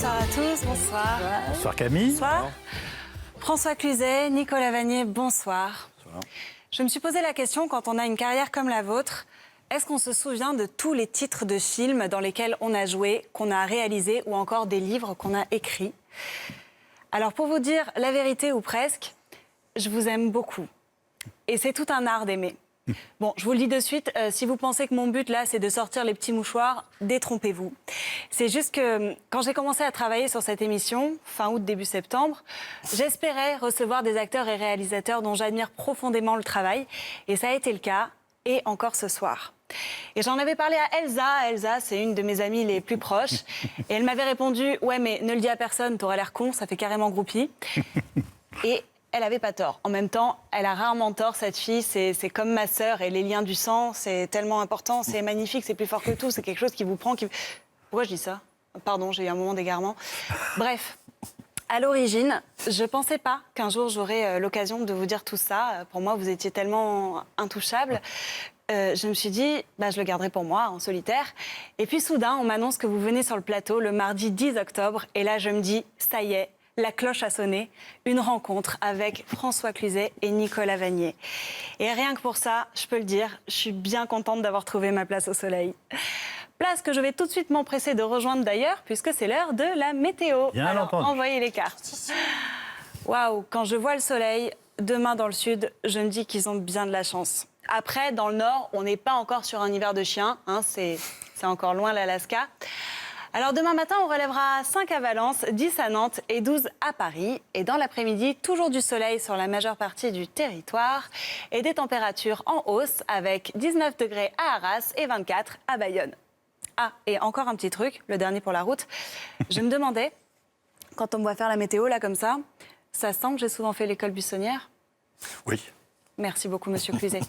Bonsoir à tous, bonsoir. Bonsoir Camille. Bonsoir. François Cluzet, Nicolas Vanier, bonsoir. Bonsoir. Je me suis posé la question, quand on a une carrière comme la vôtre, est-ce qu'on se souvient de tous les titres de films dans lesquels on a joué, qu'on a réalisé ou encore des livres qu'on a écrits? Alors pour vous dire la vérité ou presque, je vous aime beaucoup. Et c'est tout un art d'aimer. Bon, je vous le dis de suite, si vous pensez que mon but là, c'est de sortir les petits mouchoirs, détrompez-vous. C'est juste que quand j'ai commencé à travailler sur cette émission, fin août, début septembre, j'espérais recevoir des acteurs et réalisateurs dont j'admire profondément le travail. Et ça a été le cas, et encore ce soir. Et j'en avais parlé à Elsa. Elsa, c'est une de mes amies les plus proches. Et elle m'avait répondu « Ouais, mais ne le dis à personne, t'aurais l'air con, ça fait carrément groupie. » Et elle avait pas tort. En même temps, elle a rarement tort, cette fille. C'est comme ma sœur et les liens du sang, c'est tellement important, c'est magnifique, c'est plus fort que tout. C'est quelque chose qui vous prend. Pourquoi je dis ça? Pardon, j'ai eu un moment d'égarement. Bref, à l'origine, je pensais pas qu'un jour j'aurais l'occasion de vous dire tout ça. Pour moi, vous étiez tellement intouchable. Je me suis dit, je le garderai pour moi, en solitaire. Et puis soudain, on m'annonce que vous venez sur le plateau le mardi 10 octobre. Et là, je me dis, ça y est, la cloche a sonné. Une rencontre avec François Cluzet et Nicolas Vanier. Et rien que pour ça, je peux le dire, je suis bien contente d'avoir trouvé ma place au soleil. Place que je vais tout de suite m'empresser de rejoindre d'ailleurs, puisque c'est l'heure de la météo. Bien Alors, entendu. envoyez les cartes. Waouh, quand je vois le soleil, demain dans le sud, je me dis qu'ils ont bien de la chance. Après, dans le nord, on n'est pas encore sur un hiver de chien, hein, c'est encore loin l'Alaska. Alors demain matin, on relèvera 5 à Valence, 10 à Nantes et 12 à Paris. Et dans l'après-midi, toujours du soleil sur la majeure partie du territoire et des températures en hausse avec 19 degrés à Arras et 24 à Bayonne. Ah, et encore un petit truc, le dernier pour la route. Je me demandais, quand on me voit faire la météo là comme ça sent que j'ai souvent fait l'école buissonnière? Oui. Merci beaucoup, monsieur Cluzet.